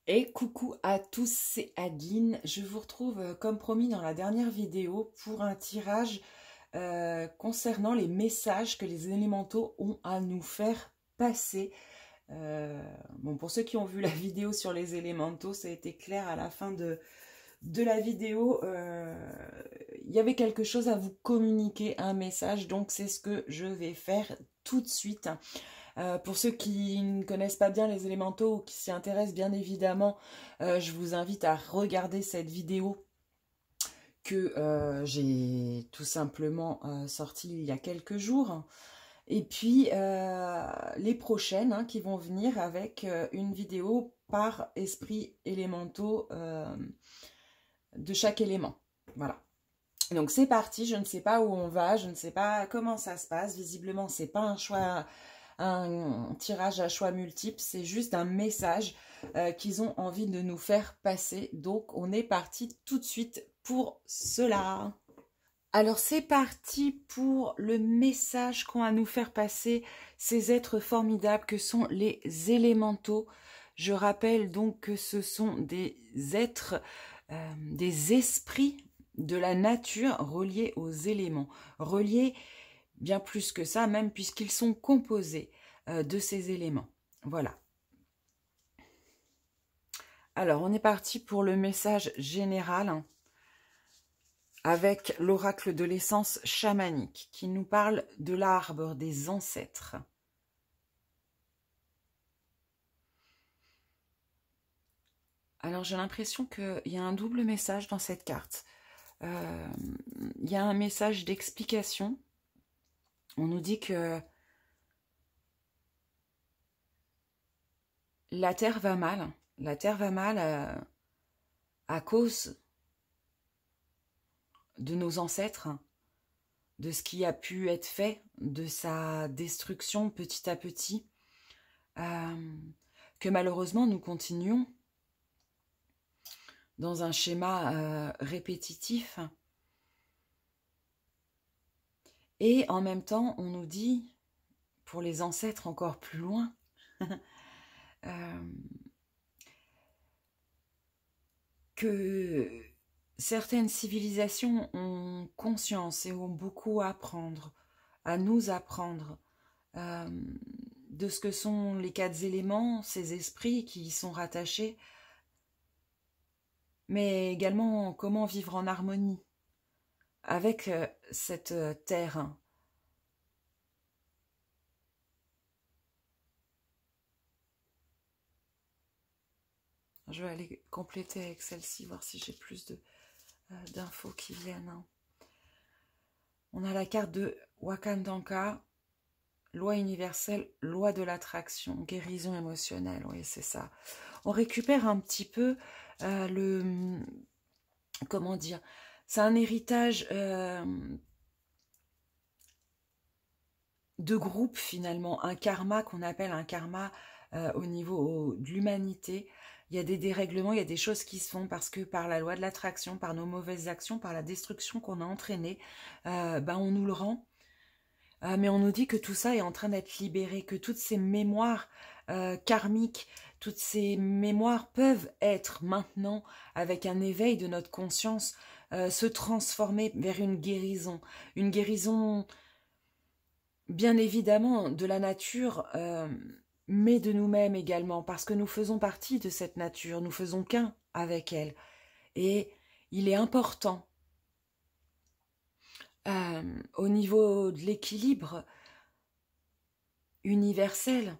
Et coucou à tous, c'est Adeline. Je vous retrouve comme promis dans la dernière vidéo pour un tirage concernant les messages que les élémentaux ont à nous faire passer. Bon, pour ceux qui ont vu la vidéo sur les élémentaux, ça a été clair à la fin de la vidéo. Il y avait quelque chose à vous communiquer, un message, donc c'est ce que je vais faire tout de suite. Pour ceux qui ne connaissent pas bien les élémentaux ou qui s'y intéressent bien évidemment, je vous invite à regarder cette vidéo que j'ai tout simplement sortie il y a quelques jours. Et puis les prochaines qui vont venir avec une vidéo par esprit élémentaux de chaque élément. Voilà. Donc c'est parti, je ne sais pas où on va, je ne sais pas comment ça se passe. Visiblement, c'est pas un choix, un tirage à choix multiples, c'est juste un message qu'ils ont envie de nous faire passer. Donc on est parti tout de suite pour cela. Alors c'est parti pour le message qu'ont à nous faire passer ces êtres formidables que sont les élémentaux. Je rappelle donc que ce sont des êtres, des esprits de la nature reliés aux éléments, reliés bien plus que ça même puisqu'ils sont composés de ces éléments. Voilà. Alors on est parti pour le message général avec l'oracle de l'essence chamanique qui nous parle de l'arbre des ancêtres. Alors j'ai l'impression qu'il y a un double message dans cette carte. Il y a un message d'explication. On nous dit que la Terre va mal. La Terre va mal à cause de nos ancêtres, de ce qui a pu être fait, de sa destruction petit à petit, que malheureusement nous continuons dans un schéma répétitif. Et en même temps, on nous dit, pour les ancêtres encore plus loin, que certaines civilisations ont conscience et ont beaucoup à apprendre, à nous apprendre, de ce que sont les 4 éléments, ces esprits qui y sont rattachés, mais également comment vivre en harmonie avec cette terre. Je vais aller compléter avec celle-ci, voir si j'ai plus d'infos qui viennent. On a la carte de Wakandanka, loi universelle, loi de l'attraction, guérison émotionnelle, oui c'est ça. On récupère un petit peu comment dire, c'est un héritage de groupe finalement, un karma qu'on appelle un karma au niveau de l'humanité. Il y a des dérèglements, il y a des choses qui se font parce que par la loi de l'attraction, par nos mauvaises actions, par la destruction qu'on a entraînée, on nous le rend. Mais on nous dit que tout ça est en train d'être libéré, que toutes ces mémoires karmiques, toutes ces mémoires peuvent être maintenant, avec un éveil de notre conscience, se transformer vers une guérison bien évidemment de la nature, mais de nous-mêmes également, parce que nous faisons partie de cette nature, nous faisons qu'un avec elle. Et il est important, au niveau de l'équilibre universel,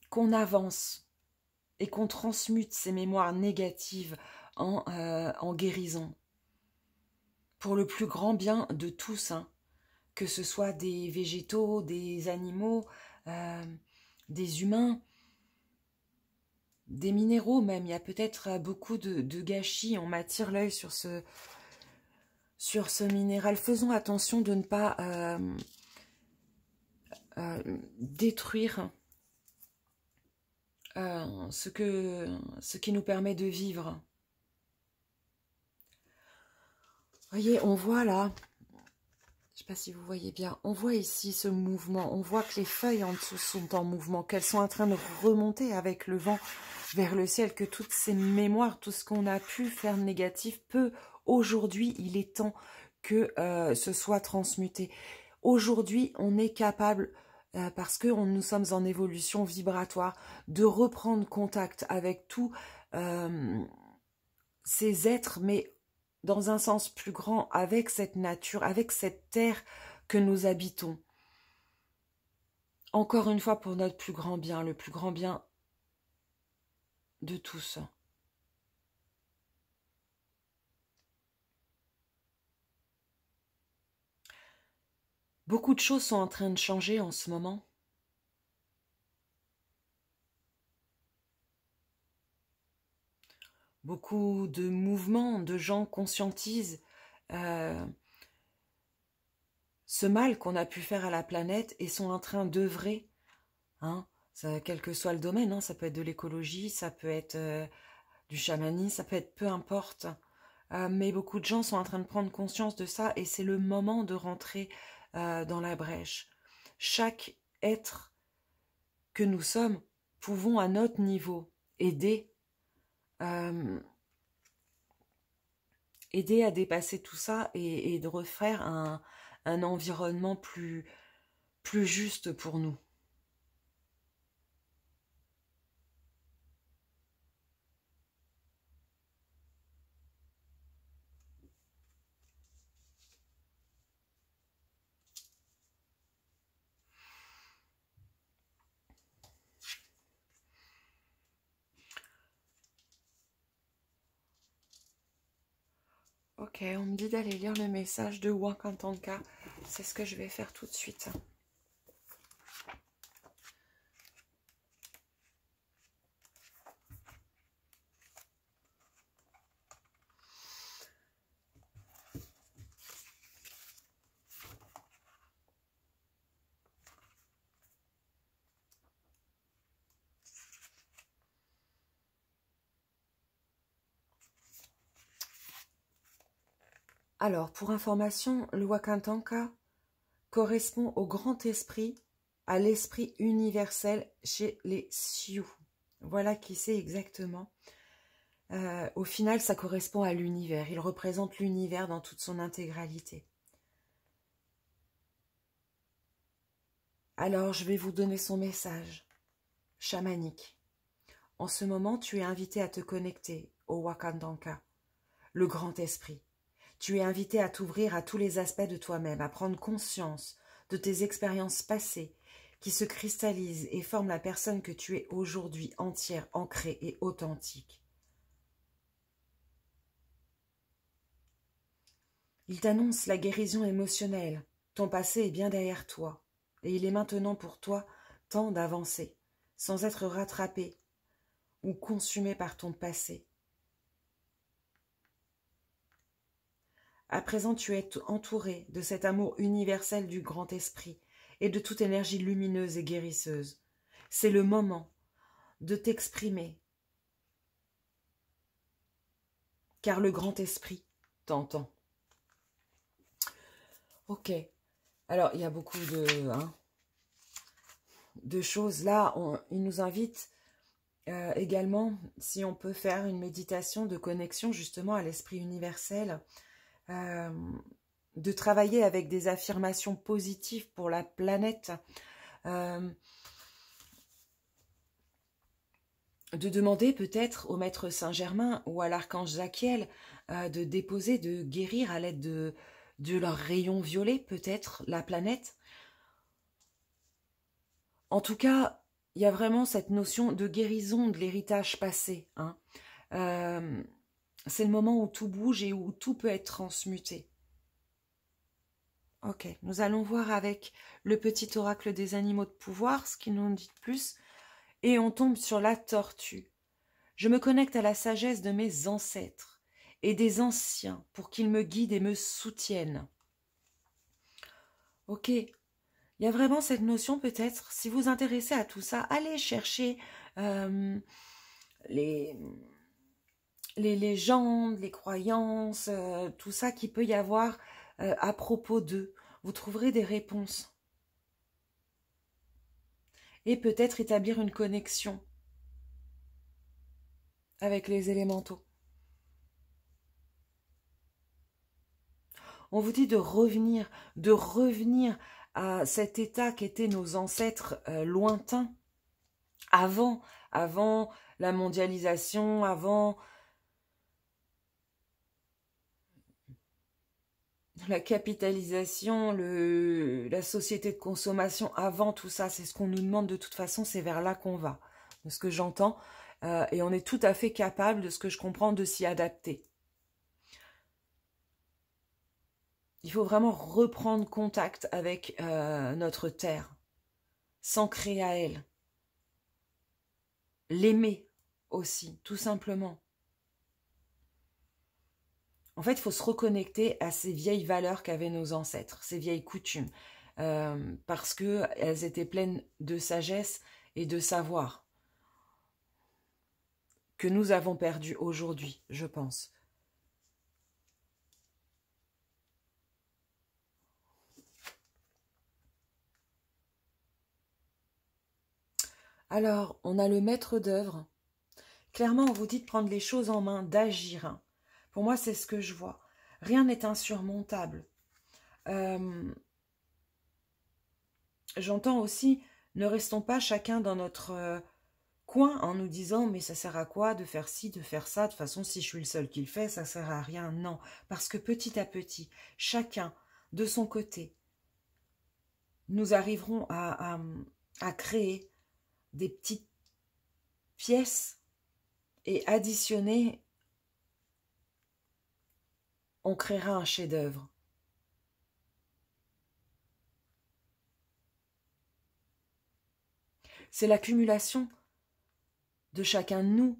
qu'on avance et qu'on transmute ces mémoires négatives en guérison, pour le plus grand bien de tous, que ce soit des végétaux, des animaux, des humains, des minéraux même. Il y a peut-être beaucoup de gâchis, on m'attire l'œil sur ce minéral. Faisons attention de ne pas détruire ce qui nous permet de vivre. Vous voyez, on voit là, je sais pas si vous voyez bien. On voit ici ce mouvement. On voit que les feuilles en dessous sont en mouvement, qu'elles sont en train de remonter avec le vent vers le ciel, que toutes ces mémoires, tout ce qu'on a pu faire de négatif peut, aujourd'hui, il est temps que ce soit transmuté. Aujourd'hui, on est capable, parce que nous sommes en évolution vibratoire, de reprendre contact avec tous ces êtres, mais dans un sens plus grand, avec cette nature, avec cette terre que nous habitons. Encore une fois, pour notre plus grand bien, le plus grand bien de tous. Beaucoup de choses sont en train de changer en ce moment. Beaucoup de mouvements, de gens conscientisent ce mal qu'on a pu faire à la planète et sont en train d'œuvrer, hein, quel que soit le domaine, hein, ça peut être de l'écologie, ça peut être du chamanisme, ça peut être peu importe. Mais beaucoup de gens sont en train de prendre conscience de ça et c'est le moment de rentrer dans la brèche. Chaque être que nous sommes, pouvons à notre niveau aider à dépasser tout ça et de refaire un environnement plus juste pour nous. Ok, on me dit d'aller lire le message de Wakantanka. C'est ce que je vais faire tout de suite. Alors, pour information, le Wakantanka correspond au grand esprit, à l'esprit universel chez les Sioux. Voilà qui c'est exactement. Au final, ça correspond à l'univers. Il représente l'univers dans toute son intégralité. Alors, je vais vous donner son message chamanique. En ce moment, tu es invité à te connecter au Wakantanka, le grand esprit. Tu es invité à t'ouvrir à tous les aspects de toi-même, à prendre conscience de tes expériences passées qui se cristallisent et forment la personne que tu es aujourd'hui, entière, ancrée et authentique. Il t'annonce la guérison émotionnelle. Ton passé est bien derrière toi et il est maintenant pour toi temps d'avancer, sans être rattrapé ou consumé par ton passé. À présent, tu es entouré de cet amour universel du grand esprit et de toute énergie lumineuse et guérisseuse. C'est le moment de t'exprimer, car le grand esprit t'entend. Ok, alors il y a beaucoup de choses. Là, il nous invite également, si on peut faire une méditation de connexion justement à l'esprit universel, de travailler avec des affirmations positives pour la planète, de demander peut-être au maître Saint-Germain ou à l'archange Zachiel de déposer, de guérir à l'aide de leurs rayons violets, peut-être, la planète. En tout cas, il y a vraiment cette notion de guérison de l'héritage passé, hein. C'est le moment où tout bouge et où tout peut être transmuté. Ok, nous allons voir avec le petit oracle des animaux de pouvoir, ce qu'il nous dit de plus. Et on tombe sur la tortue. Je me connecte à la sagesse de mes ancêtres et des anciens pour qu'ils me guident et me soutiennent. Ok, il y a vraiment cette notion peut-être, si vous vous intéressez à tout ça, allez chercher les légendes, les croyances, tout ça qu'il peut y avoir à propos d'eux. vous trouverez des réponses. Et peut-être établir une connexion avec les élémentaux. On vous dit de revenir à cet état qu'étaient nos ancêtres lointains, avant la mondialisation, avant la capitalisation, la société de consommation, avant tout ça. C'est ce qu'on nous demande de toute façon, c'est vers là qu'on va, de ce que j'entends. Et on est tout à fait capable, de ce que je comprends, de s'y adapter. Il faut vraiment reprendre contact avec notre terre, s'ancrer à elle. L'aimer aussi, tout simplement. En fait, il faut se reconnecter à ces vieilles valeurs qu'avaient nos ancêtres, ces vieilles coutumes, parce qu'elles étaient pleines de sagesse et de savoir que nous avons perdu aujourd'hui, je pense. Alors, on a le maître d'œuvre. Clairement, on vous dit de prendre les choses en main, d'agir. Pour moi, c'est ce que je vois. Rien n'est insurmontable. J'entends aussi, ne restons pas chacun dans notre coin en nous disant « mais ça sert à quoi de faire ci, de faire ça, de toute façon, si je suis le seul qui le fait, ça sert à rien. » Non, parce que petit à petit, chacun de son côté, nous arriverons à créer des petites pièces et additionner, on créera un chef-d'œuvre. C'est l'accumulation de chacun de nous,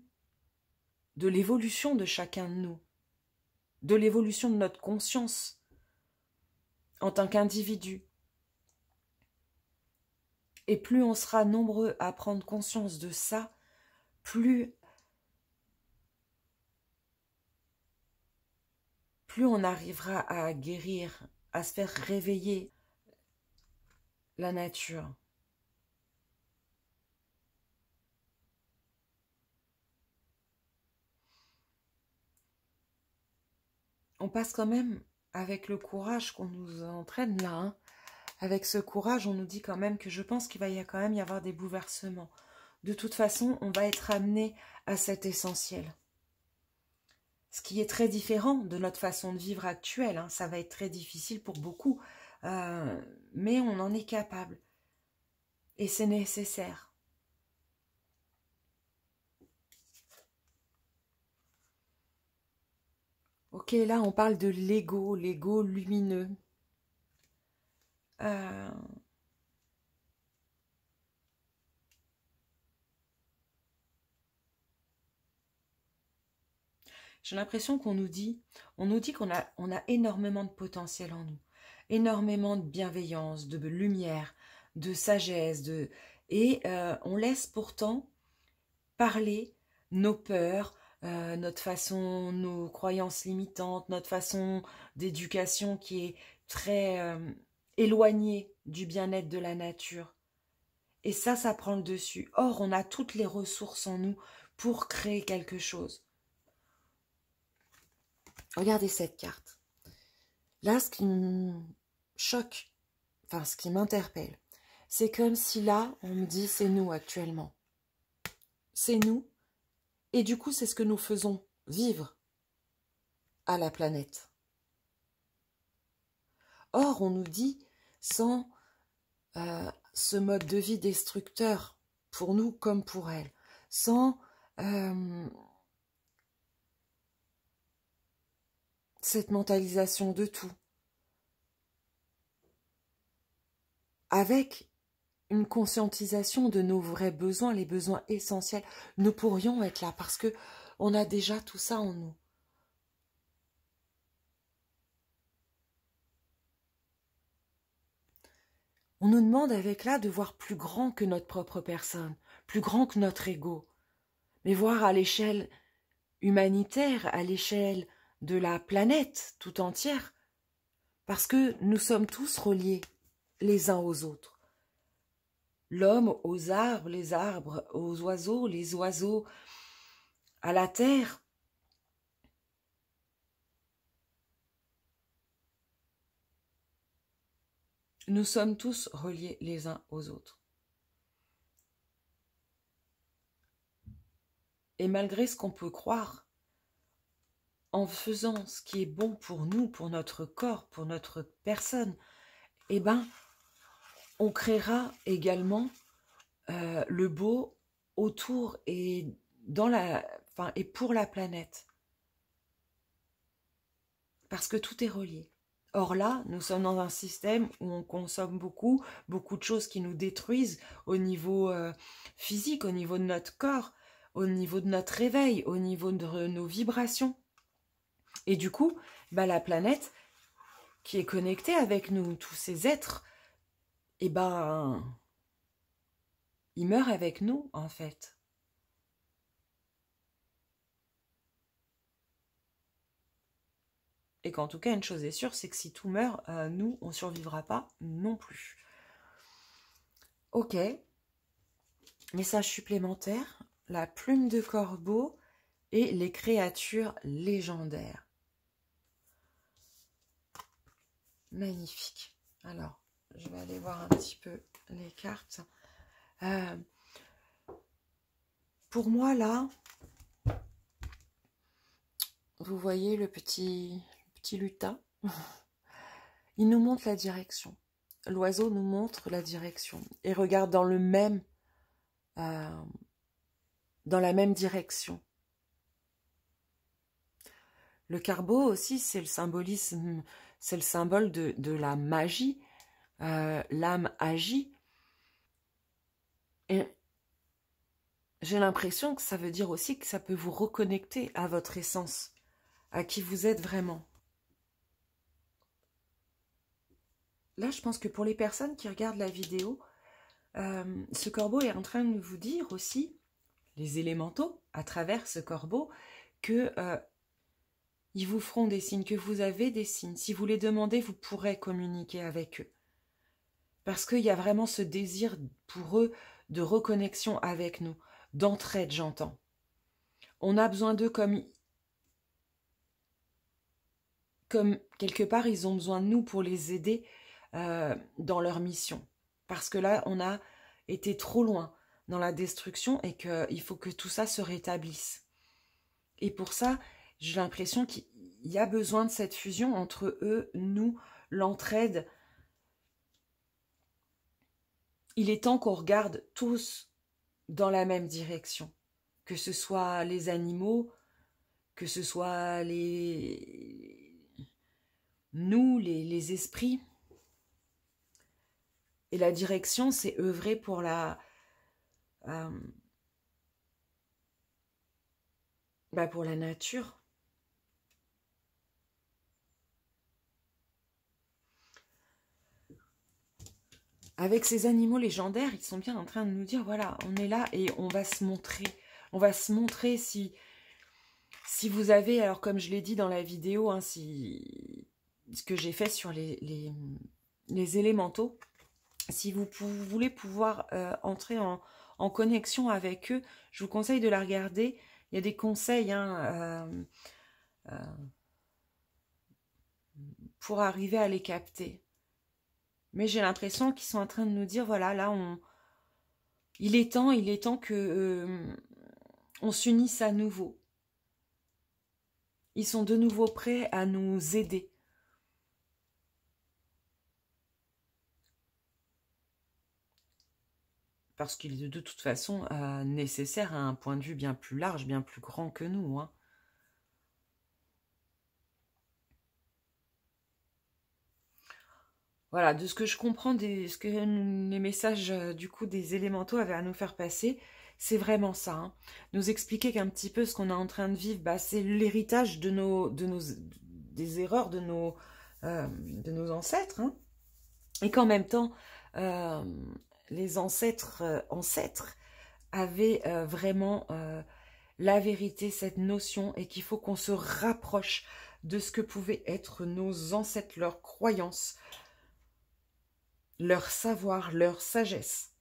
de l'évolution de chacun de nous, de l'évolution de notre conscience en tant qu'individu. Et plus on sera nombreux à prendre conscience de ça, plus on arrivera à guérir, à se faire réveiller la nature. On passe quand même avec le courage qu'on nous entraîne là. Hein. Avec ce courage, on nous dit quand même que je pense qu'il va quand même y avoir des bouleversements. De toute façon, on va être amené à cet essentiel. Ce qui est très différent de notre façon de vivre actuelle. Hein. Ça va être très difficile pour beaucoup. Mais on en est capable. Et c'est nécessaire. Ok, là on parle de l'ego lumineux. J'ai l'impression qu'on nous dit qu'on a énormément de potentiel en nous, énormément de bienveillance, de lumière, de sagesse, et on laisse pourtant parler nos peurs, notre façon, nos croyances limitantes, notre façon d'éducation qui est très éloignée du bien-être de la nature. Et ça prend le dessus. Or, on a toutes les ressources en nous pour créer quelque chose. Regardez cette carte. Là, ce qui me choque, enfin, ce qui m'interpelle, c'est comme si là, on me dit, c'est nous actuellement. C'est nous. Et du coup, c'est ce que nous faisons vivre à la planète. Or, on nous dit, sans ce mode de vie destructeur, pour nous comme pour elle, sans cette mentalisation de tout, avec une conscientisation de nos vrais besoins, les besoins essentiels, nous pourrions être là parce que on a déjà tout ça en nous. On nous demande avec là de voir plus grand que notre propre personne, plus grand que notre ego, mais voir à l'échelle humanitaire, à l'échelle de la planète tout entière, Parce que nous sommes tous reliés les uns aux autres. L'homme aux arbres aux oiseaux, les oiseaux à la terre. Nous sommes tous reliés les uns aux autres. Et malgré ce qu'on peut croire, en faisant ce qui est bon pour nous, pour notre corps, pour notre personne, eh ben, on créera également le beau autour et et pour la planète. Parce que tout est relié. Or là, nous sommes dans un système où on consomme beaucoup de choses qui nous détruisent au niveau physique, au niveau de notre corps, au niveau de notre réveil, au niveau de nos vibrations. Et du coup, la planète qui est connectée avec nous, tous ces êtres, ils meurent avec nous, en fait. Et qu'en tout cas, une chose est sûre, c'est que si tout meurt, nous, on ne survivra pas non plus. Ok. Message supplémentaire. La plume de corbeau et les créatures légendaires. Magnifique. Alors, je vais aller voir un petit peu les cartes. Pour moi, là, vous voyez le petit lutin. Il nous montre la direction. L'oiseau nous montre la direction et regarde dans la même direction. Le corbeau aussi, c'est le symbolisme, c'est le symbole de la magie. L'âme agit. Et j'ai l'impression que ça veut dire aussi que ça peut vous reconnecter à votre essence, à qui vous êtes vraiment. Là, je pense que pour les personnes qui regardent la vidéo, ce corbeau est en train de vous dire aussi, les élémentaux, à travers ce corbeau, que ils vous feront des signes, que vous avez des signes. Si vous les demandez, vous pourrez communiquer avec eux. Parce qu'il y a vraiment ce désir pour eux de reconnexion avec nous, d'entraide, j'entends. On a besoin d'eux comme quelque part, ils ont besoin de nous pour les aider dans leur mission. Parce que là, on a été trop loin dans la destruction et qu'il faut que tout ça se rétablisse. Et pour ça, j'ai l'impression qu'il y a besoin de cette fusion entre eux, nous, l'entraide. Il est temps qu'on regarde tous dans la même direction. Que ce soit les animaux, que ce soit nous, les esprits. Et la direction, c'est œuvrer pour pour la nature. Avec ces animaux légendaires, ils sont bien en train de nous dire, voilà, on est là et on va se montrer. On va se montrer si vous avez, alors comme je l'ai dit dans la vidéo, hein, ce que j'ai fait sur les élémentaux, si vous voulez pouvoir entrer en connexion avec eux, je vous conseille de la regarder. Il y a des conseils pour arriver à les capter. Mais j'ai l'impression qu'ils sont en train de nous dire, voilà, là, il est temps que on s'unisse à nouveau. Ils sont de nouveau prêts à nous aider. Parce qu'il est de toute façon nécessaire à un point de vue bien plus large, bien plus grand que nous. Hein. Voilà, de ce que je comprends, ce que les messages du coup des élémentaux avaient à nous faire passer, c'est vraiment ça. Hein. Nous expliquer qu'un petit peu ce qu'on est en train de vivre, c'est l'héritage des erreurs de nos ancêtres. Hein. Et qu'en même temps, les ancêtres avaient vraiment la vérité, cette notion, et qu'il faut qu'on se rapproche de ce que pouvaient être nos ancêtres, leurs croyances, leur savoir, leur sagesse.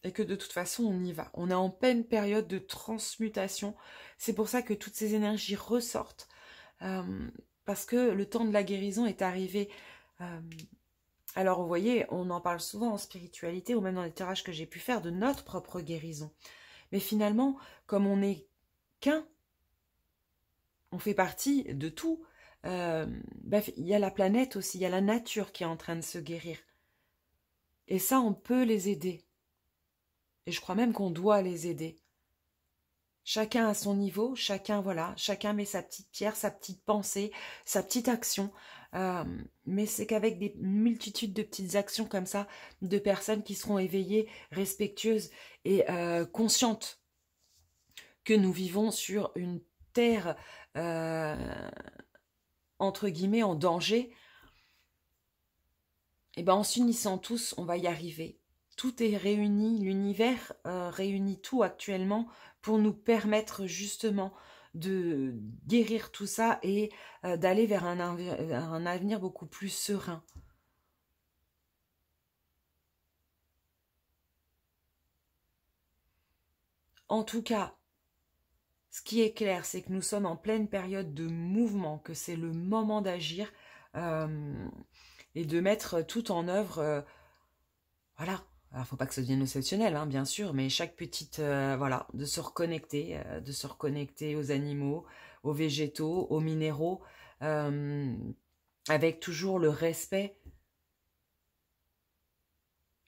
Et que de toute façon, on y va. On est en pleine période de transmutation. C'est pour ça que toutes ces énergies ressortent. Parce que le temps de la guérison est arrivé. Alors, vous voyez, on en parle souvent en spiritualité, ou même dans les tirages que j'ai pu faire, de notre propre guérison. Mais finalement, comme on n'est qu'un, on fait partie de tout. Il y a la planète aussi, il y a la nature qui est en train de se guérir. Et ça, on peut les aider. Et je crois même qu'on doit les aider. Chacun à son niveau, chacun met sa petite pierre, sa petite pensée, sa petite action. Mais c'est qu'avec des multitudes de petites actions comme ça, de personnes qui seront éveillées, respectueuses et conscientes que nous vivons sur une terre, entre guillemets, en danger, et ben en s'unissant tous, on va y arriver. Tout est réuni, l'univers réunit tout actuellement pour nous permettre justement de guérir tout ça et d'aller vers un avenir beaucoup plus serein. En tout cas, ce qui est clair, c'est que nous sommes en pleine période de mouvement, que c'est le moment d'agir et de mettre tout en œuvre. Voilà. Alors, faut pas que ça devienne obsessionnel, hein, bien sûr, mais chaque petite, de se reconnecter aux animaux, aux végétaux, aux minéraux, avec toujours le respect,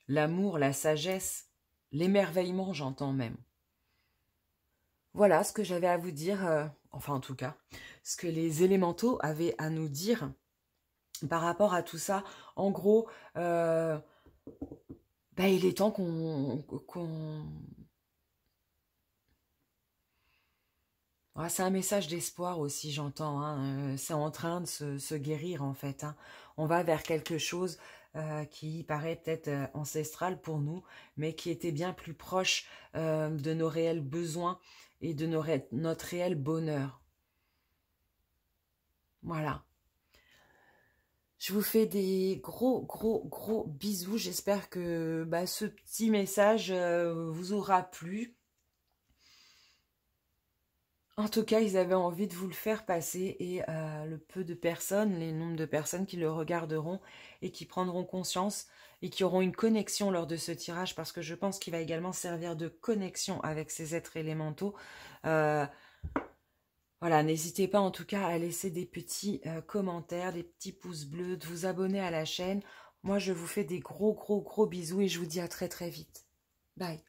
l'amour, la sagesse, l'émerveillement, j'entends même. Voilà ce que j'avais à vous dire, enfin en tout cas, ce que les élémentaux avaient à nous dire par rapport à tout ça. En gros, il est temps c'est un message d'espoir aussi, j'entends. Hein. C'est en train de se guérir, en fait. Hein. On va vers quelque chose qui paraît peut-être ancestral pour nous, mais qui était bien plus proche de nos réels besoins et de notre réel bonheur. Voilà. Je vous fais des gros bisous. J'espère que ce petit message vous aura plu. En tout cas, ils avaient envie de vous le faire passer et le peu de personnes, les nombres de personnes qui le regarderont et qui prendront conscience et qui auront une connexion lors de ce tirage, parce que je pense qu'il va également servir de connexion avec ces êtres élémentaux. Voilà, n'hésitez pas en tout cas à laisser des petits commentaires, des petits pouces bleus, de vous abonner à la chaîne. Moi, je vous fais des gros bisous et je vous dis à très vite. Bye.